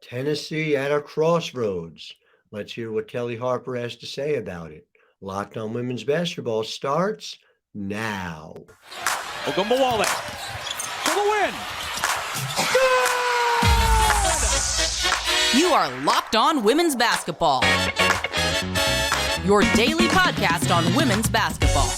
Tennessee at a crossroads. Let's hear what Kellie Harper has to say about it. Locked on Women's Basketball starts now. Ogunbowale for the win. You are Locked On Women's Basketball, your daily podcast on women's basketball.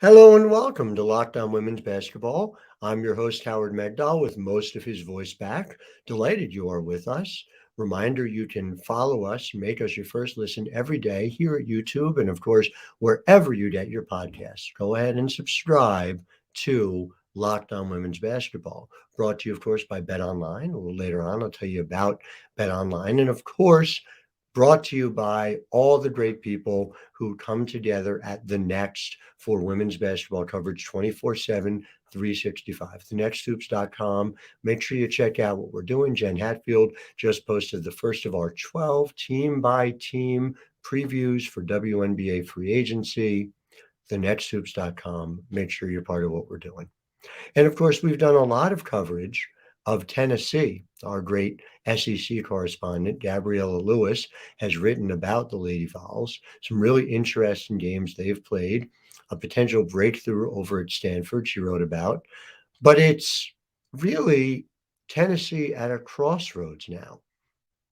Hello and welcome to Locked On Women's Basketball. I'm your host, Howard Megdal, with most of his voice back. Delighted you are with us. Reminder, you can follow us, make us your first listen every day here at YouTube and, of course, wherever you get your podcasts. Go ahead and subscribe to Locked On Women's Basketball. Brought to you, of course, by BetOnline. A little later on, I'll tell you about BetOnline. And, of course, brought to you by all the great people who come together at The Next for women's basketball coverage 24/7, 365. TheNextHoops.com. Make sure you check out what we're doing. Jen Hatfield just posted the first of our 12 team-by-team previews for WNBA free agency. TheNextHoops.com. Make sure you're part of what we're doing. And of course, we've done a lot of coverage of Tennessee. Our great SEC correspondent, Gabriella Lewis, has written about the Lady Vols, some really interesting games they've played, a potential breakthrough over at Stanford she wrote about. But it's really Tennessee at a crossroads now.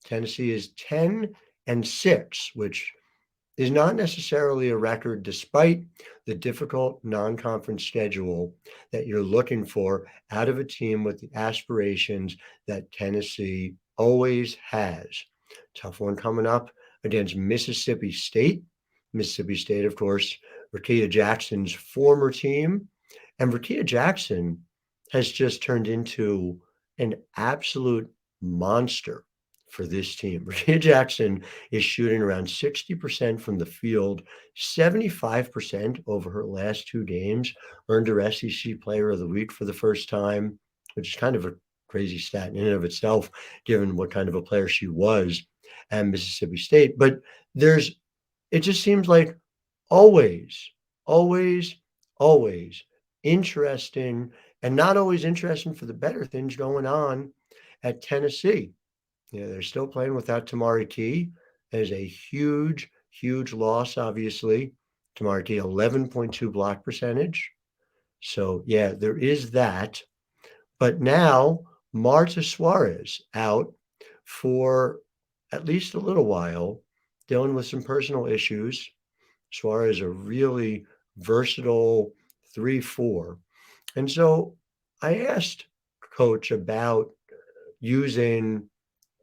Tennessee is 10-6, which is not necessarily a record despite the difficult non-conference schedule that you're looking for out of a team with the aspirations that Tennessee always has. Tough one coming up against Mississippi State. Mississippi State, of course, Rickea Jackson's former team. And Rickea Jackson has just turned into an absolute monster for this team. Rickea Jackson is shooting around 60% from the field, 75% over her last two games, earned her SEC Player of the Week for the first time, which is kind of a crazy stat in and of itself, given what kind of a player she was at Mississippi State. But it just seems like always interesting, and not always interesting for the better things going on at Tennessee. Yeah, they're still playing without Tamari. That is a huge loss, obviously. Tamari, 11.2 block percentage. So, yeah, there is that. But now, Marta Suarez out for at least a little while, dealing with some personal issues. Suarez, a really versatile 3-4. And so I asked Coach about using,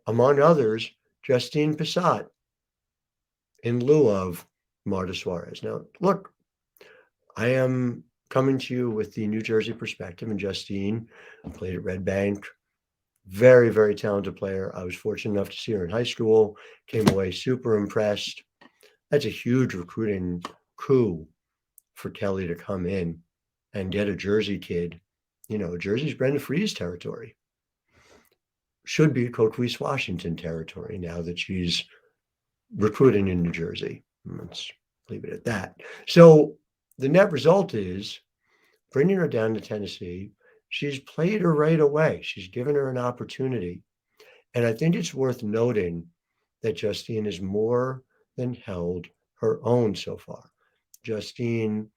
among others, Justine Pissott in lieu of Marta Suarez. Now, look, I am coming to you with the New Jersey perspective, and Justine played at Red Bank. Very, very talented player. I was fortunate enough to see her in high school, came away super impressed. That's a huge recruiting coup for Kellie to come in and get a Jersey kid. You know, Jersey's Brenda Free's territory. Should be Coach Weiss Washington territory now that she's recruiting in New Jersey. Let's leave it at that. So the net result is bringing her down to Tennessee. She's played her right away. She's given her an opportunity. And I think it's worth noting that Justine has more than held her own so far. Justine,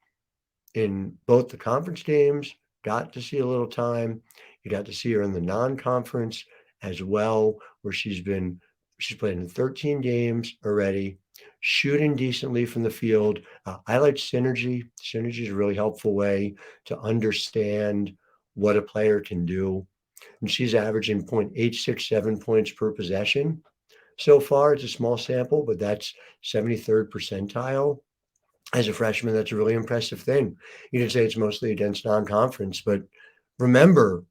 in both the conference games, got to see a little time. You got to see her in the non-conference as well, where she's played in 13 games already, shooting decently from the field. I like synergy. Synergy is a really helpful way to understand what a player can do. And she's averaging 0.867 points per possession. So far, it's a small sample, but that's 73rd percentile. As a freshman, that's a really impressive thing. You can say it's mostly against non-conference, but remember,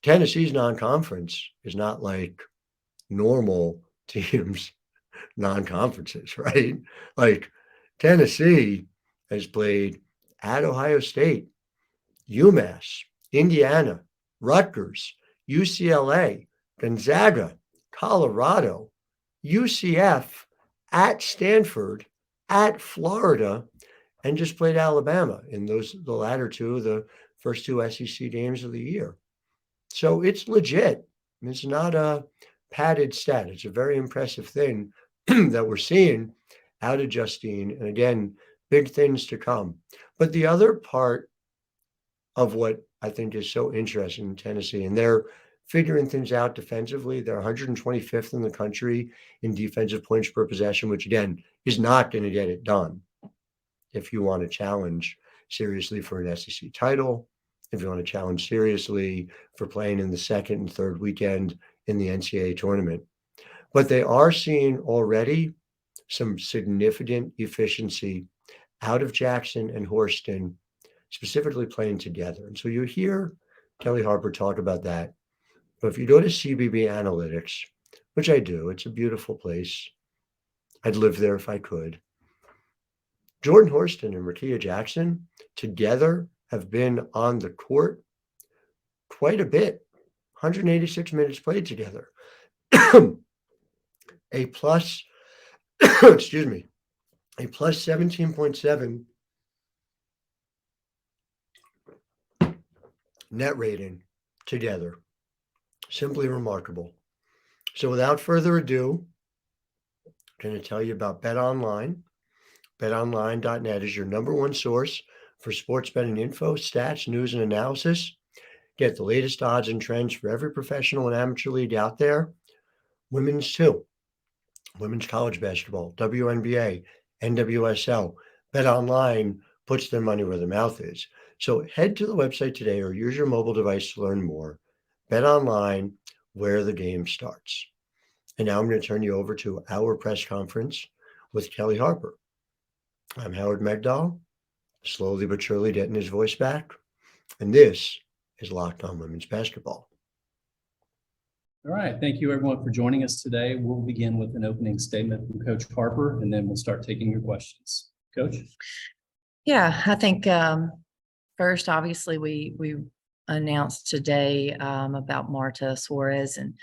Tennessee's non-conference is not like normal teams' non-conferences, right? Like Tennessee has played at Ohio State, UMass, Indiana, Rutgers, UCLA, Gonzaga, Colorado, UCF, at Stanford, at Florida, and just played Alabama in the latter two of the first two SEC games of the year. So it's legit. It's not a padded stat. It's a very impressive thing that we're seeing out of Justine. And again, big things to come. But the other part of what I think is so interesting in Tennessee, and they're figuring things out defensively. They're 125th in the country in defensive points per possession, which again is not going to get it done if you want to challenge seriously for an SEC title, if you want to challenge seriously for playing in the second and third weekend in the NCAA tournament. But they are seeing already some significant efficiency out of Jackson and Horston, specifically playing together. And so you hear Kellie Harper talk about that. But if you go to CBB Analytics, which I do, it's a beautiful place. I'd live there if I could. Jordan Horston and Rickea Jackson together have been on the court quite a bit, 186 minutes played together. A plus, excuse me, a plus 17.7 net rating together. Simply remarkable. So without further ado, I'm going to tell you about BetOnline. BetOnline.net is your number one source for sports betting info, stats, news, and analysis. Get the latest odds and trends for every professional and amateur league out there. Women's too. Women's college basketball, WNBA, NWSL. BetOnline puts their money where their mouth is. So head to the website today or use your mobile device to learn more. BetOnline, where the game starts. And now I'm going to turn you over to our press conference with Kellie Harper. I'm Howard Megdal, slowly but surely getting his voice back. And this is Locked On Women's Basketball. All right. Thank you, everyone, for joining us today. We'll begin with an opening statement from Coach Harper, and then we'll start taking your questions. Coach? Yeah, I think first, obviously, we announced today about Marta Suarez, and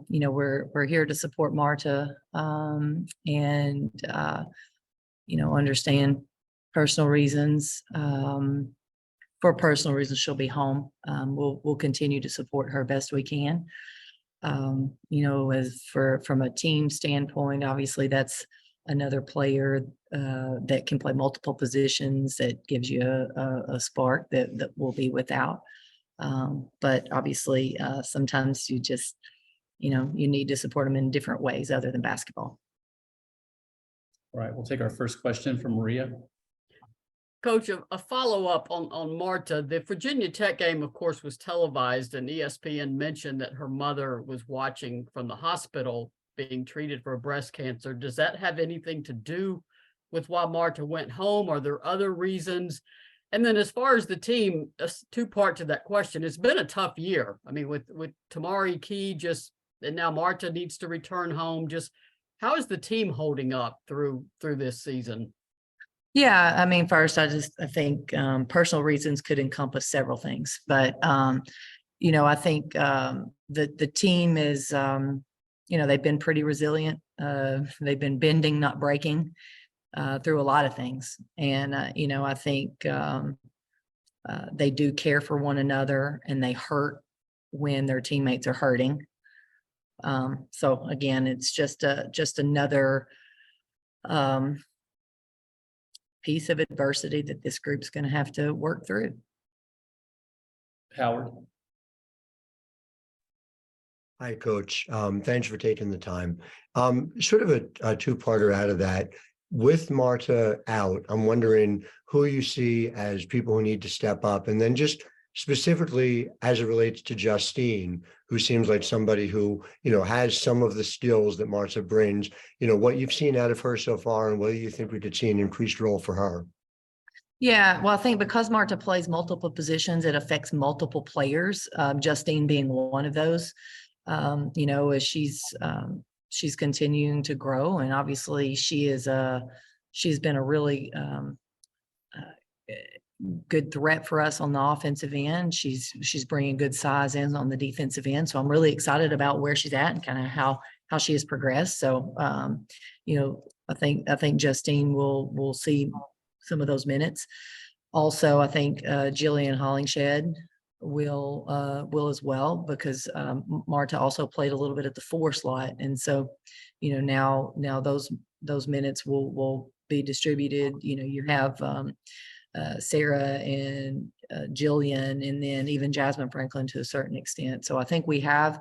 we're here to support Marta and understand personal reasons. For personal reasons, she'll be home. We'll continue to support her best we can. As from a team standpoint, obviously that's another player that can play multiple positions that gives you a spark that we'll be without. But obviously, sometimes you just, you need to support them in different ways other than basketball. All right, we'll take our first question from Maria. Coach, a follow-up on Marta. The Virginia Tech game, of course, was televised, and ESPN mentioned that her mother was watching from the hospital being treated for breast cancer. Does that have anything to do with why Marta went home? Are there other reasons? And then as far as the team, two parts of that question. It's been a tough year. I mean, with Tamari Key and now Marta needs to return home. Just how is the team holding up through this season? Yeah, I mean, first, I think personal reasons could encompass several things, but I think the team is, they've been pretty resilient. They've been bending, not breaking, through a lot of things, and I think they do care for one another, and they hurt when their teammates are hurting. So again, it's just another piece of adversity that this group's going to have to work through. Howard? Hi, Coach. Thanks for taking the time. Sort of a two-parter out of that. With Marta out, I'm wondering who you see as people who need to step up, and then just specifically as it relates to Justine, who seems like somebody who, has some of the skills that Marta brings, what you've seen out of her so far and whether you think we could see an increased role for her. Yeah, well, I think because Marta plays multiple positions, it affects multiple players, Justine being one of those, as she's continuing to grow. And obviously she's been a really good threat for us on the offensive end. She's bringing good size in on the defensive end. So I'm really excited about where she's at and kind of how she has progressed. So, I think Justine will see some of those minutes. Also, I think Jillian Hollingshed will as well, because Marta also played a little bit at the 4 slot, and so now those minutes will be distributed. You have Sarah and Jillian, and then even Jasmine Franklin to a certain extent. So I think we have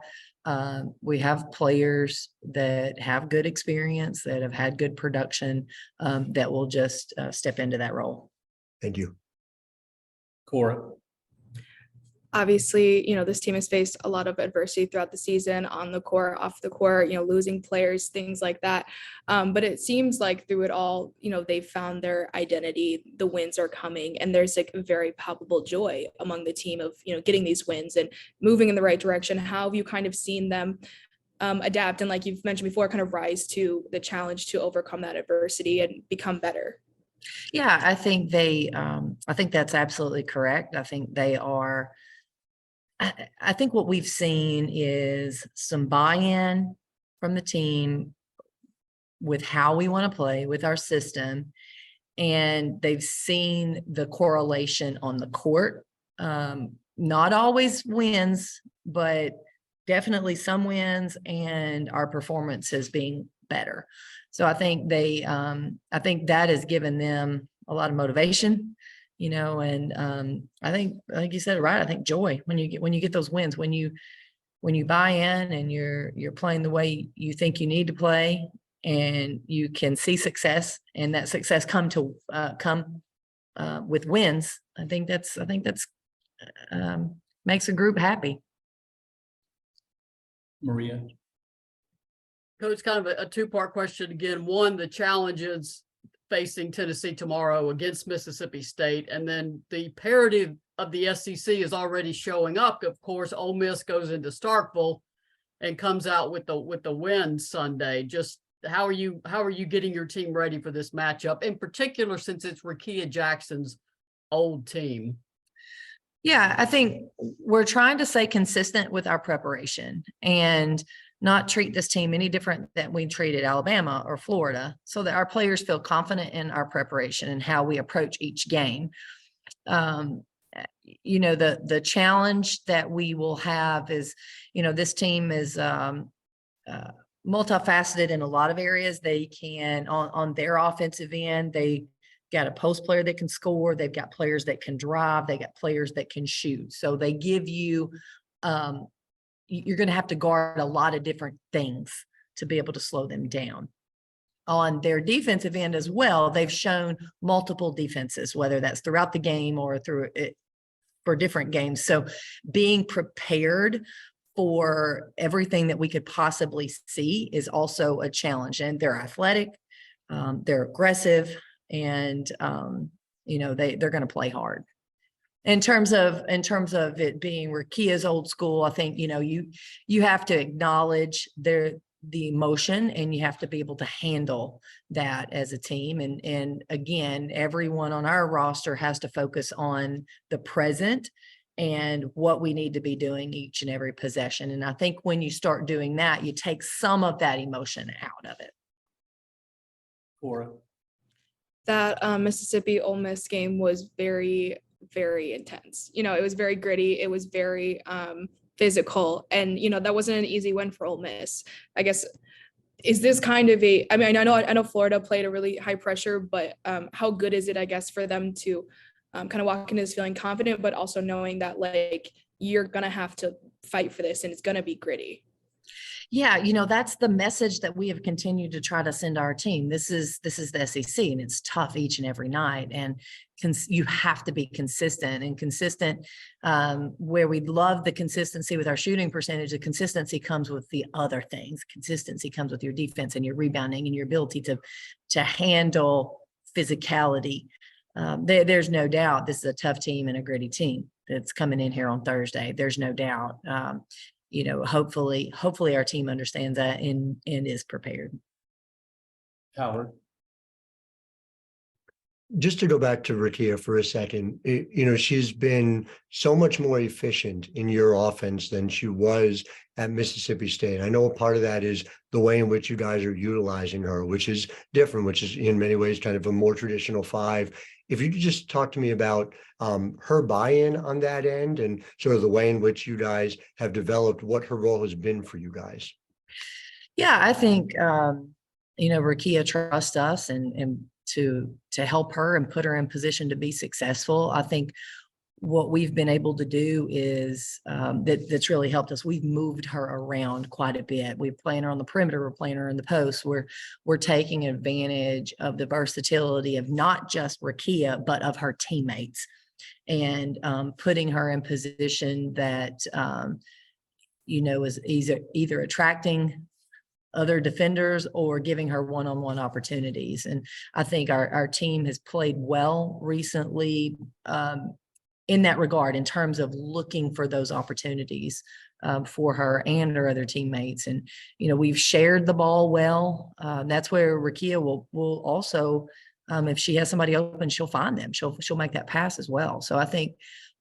players that have good experience, that have had good production, that will just step into that role. Thank you. Cora. Obviously, this team has faced a lot of adversity throughout the season, on the court, off the court, losing players, things like that. But it seems like through it all, they've found their identity, the wins are coming, and there's like a very palpable joy among the team of, getting these wins and moving in the right direction. How have you kind of seen them adapt and, like you've mentioned before, kind of rise to the challenge to overcome that adversity and become better? Yeah, I think I think that's absolutely correct. I think they are. I think what we've seen is some buy-in from the team with how we want to play with our system, and they've seen the correlation on the court. Not always wins, but definitely some wins, and our performance is being better. So I think I think that has given them a lot of motivation. And I think you said it right. I think joy when you get those wins, when you buy in and you're playing the way you think you need to play, and you can see success, and that success come with wins. I think that's makes a group happy. Maria. Coach, kind of a 2-part question again. One, the challenges facing Tennessee tomorrow against Mississippi State, and then the parity of the SEC is already showing up. Of course, Ole Miss goes into Starkville and comes out with the win Sunday. Just how are you getting your team ready for this matchup, in particular since it's Rickea Jackson's old team? Yeah, I think we're trying to stay consistent with our preparation and not treat this team any different than we treated Alabama or Florida, so that our players feel confident in our preparation and how we approach each game. The challenge that we will have is, this team is multifaceted in a lot of areas. They can, on their offensive end, they got a post player that can score. They've got players that can drive. They got players that can shoot. So they give you, you're going to have to guard a lot of different things to be able to slow them down. On their defensive end as well, they've shown multiple defenses, whether that's throughout the game or through it for different games. So being prepared for everything that we could possibly see is also a challenge. And they're athletic, they're aggressive, and they're going to play hard. In terms of it being Rickea's old school, I think you have to acknowledge the emotion, and you have to be able to handle that as a team. And again, everyone on our roster has to focus on the present and what we need to be doing each and every possession. And I think when you start doing that, you take some of that emotion out of it. Cora. That Mississippi Ole Miss game was very, very intense. It was very gritty. It was very physical, and that wasn't an easy win for Ole Miss. I guess, is this kind of I know Florida played a really high pressure, but how good is it, I guess, for them to kind of walk into this feeling confident, but also knowing that you're gonna have to fight for this and it's gonna be gritty? Yeah, that's the message that we have continued to try to send our team. This is the SEC, and it's tough each and every night. And you have to be consistent, where we love the consistency with our shooting percentage. The consistency comes with the other things. Consistency comes with your defense and your rebounding and your ability to handle physicality. There's no doubt this is a tough team and a gritty team that's coming in here on Thursday. There's no doubt. Hopefully our team understands that and is prepared. Howard. Just to go back to Rickea for a second, she's been so much more efficient in your offense than she was at Mississippi State. I know a part of that is the way in which you guys are utilizing her, which is different, which is in many ways kind of a more traditional five. If you could just talk to me about her buy-in on that end and sort of the way in which you guys have developed what her role has been for you guys. Yeah, I think, Rickea trusts us and to help her and put her in position to be successful. I think what we've been able to do is that's really helped us. We've moved her around quite a bit. We're playing her on the perimeter. We're playing her in the post. We're taking advantage of the versatility of not just Rickea, but of her teammates, and putting her in position that is either attracting other defenders or giving her one-on-one opportunities. And I think our team has played well recently in that regard, in terms of looking for those opportunities for her and her other teammates. And, we've shared the ball well. That's where Rickea will also, if she has somebody open, she'll find them. She'll make that pass as well. So I think,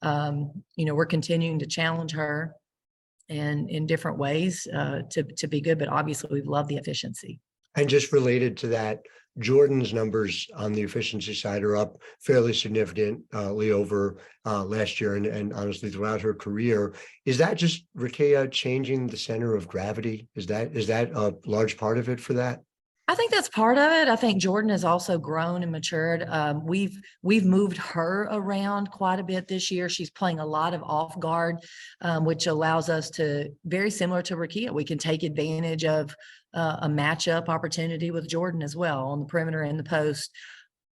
we're continuing to challenge her and in different ways to be good, but obviously we've loved the efficiency. And just related to that, Jordan's numbers on the efficiency side are up fairly significantly over last year and honestly throughout her career. Is that just Rickea changing the center of gravity? Is that a large part of it for that? I think that's part of it. I think Jordan has also grown and matured. We've moved her around quite a bit this year. She's playing a lot of off guard, which allows us to, very similar to Rickea, we can take advantage of a matchup opportunity with Jordan as well on the perimeter and the post.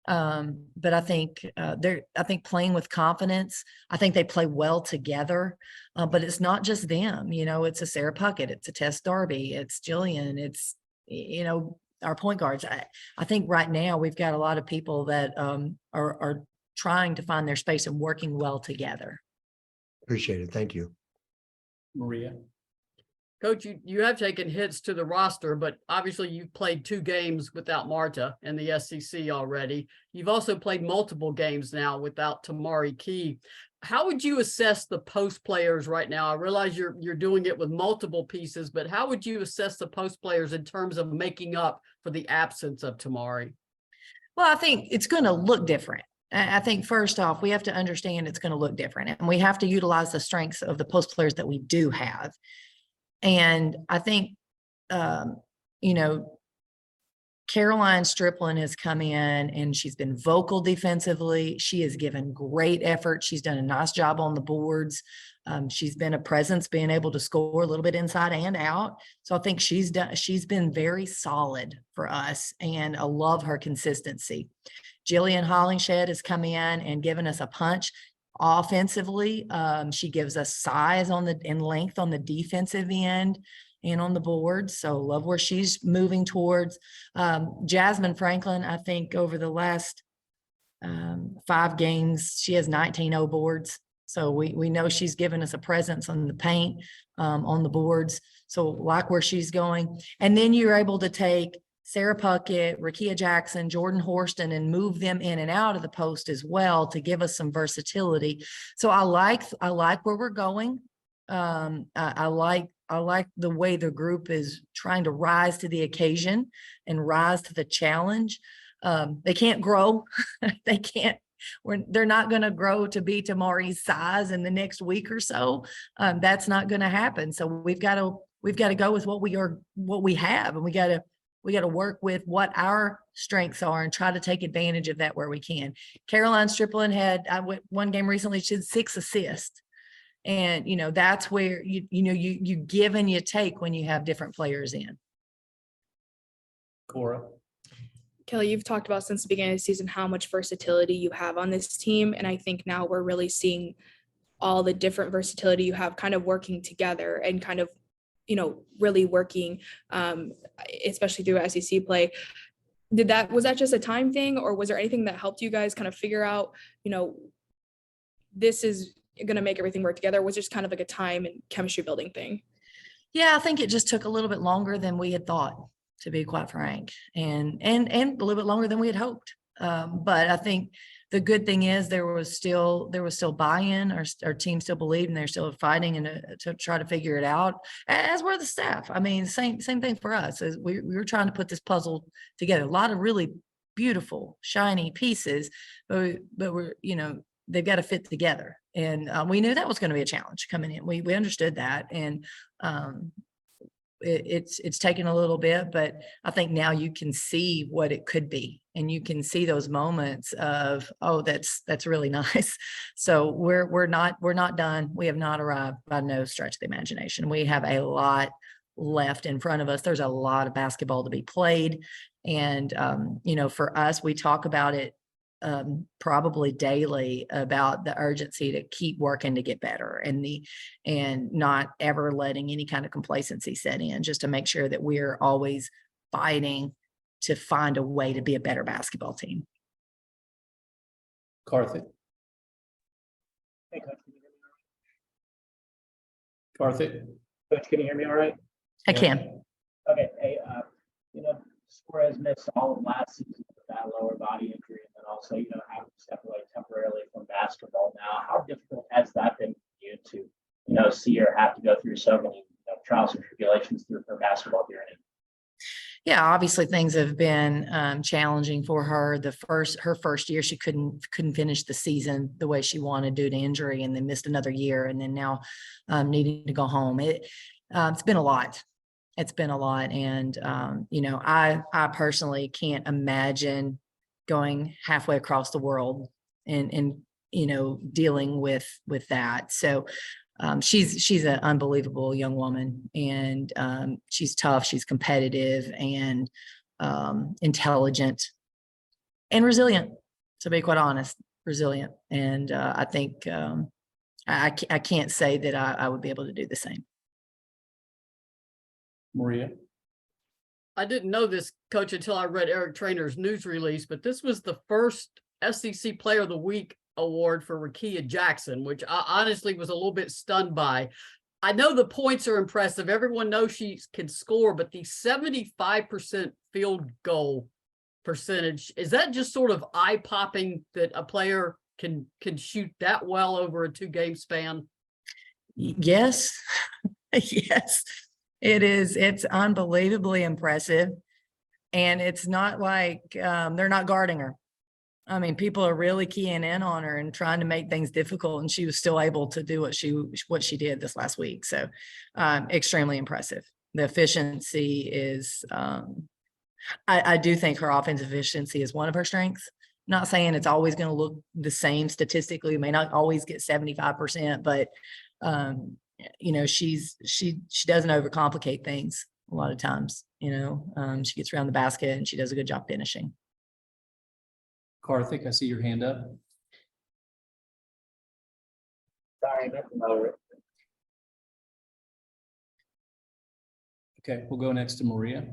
But I think playing with confidence, I think they play well together. But it's not just them. It's a Sarah Puckett, it's a Tess Darby, it's Jillian, it's our point guards. I think right now we've got a lot of people that are trying to find their space and working well together. Appreciate it. Thank you. Maria. Coach, you have taken hits to the roster, but obviously you've played 2 games without Marta in the SEC already. You've also played multiple games now without Tamari Key. How would you assess the post players right now? I realize you're doing it with multiple pieces, but how would you assess the post players in terms of making up for the absence of Tamari? Well, I think it's going to look different. I think first off, we have to understand it's going to look different, and we have to utilize the strengths of the post players that we do have. And I think, Caroline Striplin has come in and she's been vocal defensively. She has given great effort. She's done a nice job on the boards. She's been a presence, being able to score a little bit inside and out. So I think she's been very solid for us, and I love her consistency. Jillian Hollingshed has come in and given us a punch offensively. She gives us size and length on the defensive end and on the board. So love where she's moving towards. Jasmine Franklin, I think over the last 5 games, she has 19 O boards. So we know she's given us a presence on the paint, on the boards. So like where she's going. And then you're able to take Sarah Puckett, Rickea Jackson, Jordan Horston, and move them in and out of the post as well to give us some versatility. So I like where we're going. I like the way the group is trying to rise to the occasion and rise to the challenge. They can't grow. They're not going to grow to be Tamari's size in the next week or so. That's not going to happen. So we've got to go with what we have, and we got to work with what our strengths are and try to take advantage of that where we can. Caroline Striplin had one game recently, she had 6 assists. And, that's where you give and you take when you have different players in. Cora. Kelly, you've talked about since the beginning of the season how much versatility you have on this team. And I think now we're really seeing all the different versatility you have kind of working together and kind of, really working, especially through SEC play. Was that just a time thing, or was there anything that helped you guys kind of figure out, this is going to make everything work together? Was it just kind of like a time and chemistry building thing? Yeah, I think it just took a little bit longer than we had thought, to be quite frank, and a little bit longer than we had hoped. But I think the good thing is there was still buy-in. Our team still believed, and they're still fighting and to try to figure it out, as were the staff. I mean, same thing for us, as we were trying to put this puzzle together. A lot of really beautiful, shiny pieces, but we're, they've got to fit together. And we knew that was going to be a challenge coming in. We understood that. And it's taken a little bit, but I think now you can see what it could be, and you can see those moments of, oh, that's really nice. So we're not done. We have not arrived by no stretch of the imagination. We have a lot left in front of us. There's a lot of basketball to be played. And, for us, we talk about it probably daily, about the urgency to keep working to get better, and not ever letting any kind of complacency set in, just to make sure that we're always fighting to find a way to be a better basketball team. Karthik. Hey, Coach, can you hear me all right? Karthik. Coach, can you hear me all right? I can. Okay, hey, Suarez missed all of last season with that lower body injury, and then also, having to step away temporarily from basketball now. How difficult has that been for you to, see her have to go through so many trials and tribulations through her basketball journey? Yeah, obviously things have been challenging for her. Her first year, she couldn't finish the season the way she wanted due to injury, and then missed another year, and then now needing to go home. It's been a lot. It's been a lot. And, I personally can't imagine going halfway across the world and dealing with that. So she's an unbelievable young woman, and she's tough, she's competitive, and intelligent and resilient, to be quite honest, resilient. And I think I can't say that I would be able to do the same. Maria. I didn't know this, Coach, until I read Eric Trainer's news release, but this was the first SEC Player of the Week award for Rickea Jackson, which I honestly was a little bit stunned by. I know the points are impressive. Everyone knows she can score, but the 75% field goal percentage, is that just sort of eye-popping that a player can shoot that well over a 2-game span? Yes. Yes. It is. It's unbelievably impressive. And it's not like they're not guarding her. I mean, people are really keying in on her and trying to make things difficult, and she was still able to do what she did this last week. So extremely impressive. The efficiency is, I do think her offensive efficiency is one of her strengths. Not saying it's always going to look the same statistically, may not always get 75%, but she doesn't overcomplicate things a lot of times. She gets around the basket and she does a good job finishing. Karthik, I see your hand up. Sorry, I meant to lower it. Okay, we'll go next to Maria.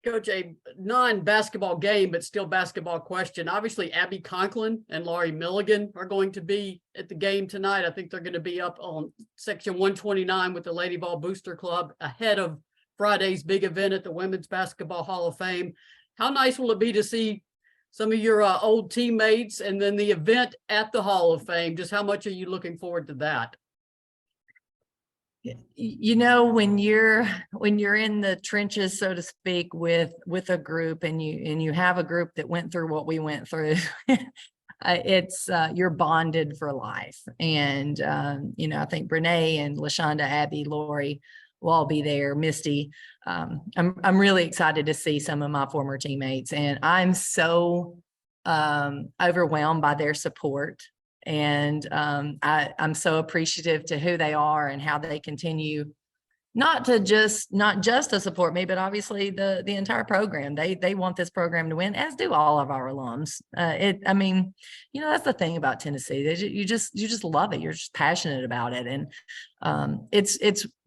Coach, a non-basketball game, but still basketball question. Obviously, Abby Conklin and Laurie Milligan are going to be at the game tonight. I think they're going to be up on section 129 with the Lady Vol Booster Club ahead of Friday's big event at the Women's Basketball Hall of Fame. How nice will it be to see some of your old teammates, and then the event at the Hall of Fame? Just how much are you looking forward to that? When you're in the trenches, so to speak, with a group, and you have a group that went through what we went through, it's you're bonded for life. And I think Brene and LaShonda, Abby, Lori will all be there. Misty, I'm really excited to see some of my former teammates, and I'm so overwhelmed by their support. And I'm so appreciative to who they are and how they continue not just to support me, but obviously the entire program. They want this program to win, as do all of our alums. That's the thing about Tennessee. You just love it. You're just passionate about it. And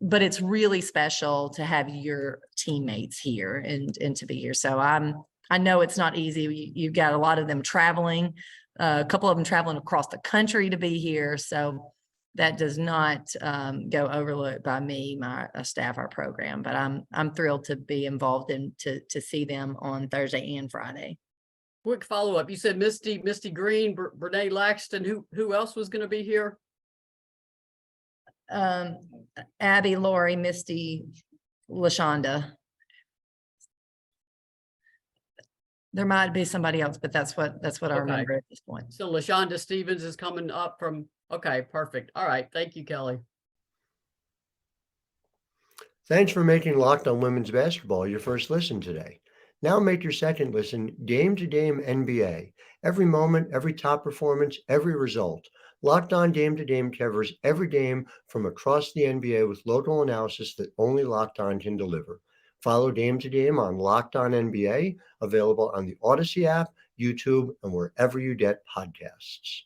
but it's really special to have your teammates here and to be here. So I know it's not easy. You've got a lot of them traveling. A couple of them traveling across the country to be here. So that does not go overlooked by me, my staff, our program. But I'm thrilled to be involved and to see them on Thursday and Friday. Quick follow-up. You said Misty Green, Brene Laxton. Who else was going to be here? Abby, Lori, Misty, LaShonda. There might be somebody else, but that's what I Okay. remember at this point. So LaShonda Stevens is coming up from, okay, perfect. All right. Thank you, Kelly. Thanks for making Locked On Women's Basketball your first listen today. Now make your second listen game to game NBA. Every moment, every top performance, every result. Locked On Game to Game covers every game from across the NBA with local analysis that only Locked On can deliver. Follow Game to Game on Locked On NBA, available on the Odyssey app, YouTube, and wherever you get podcasts.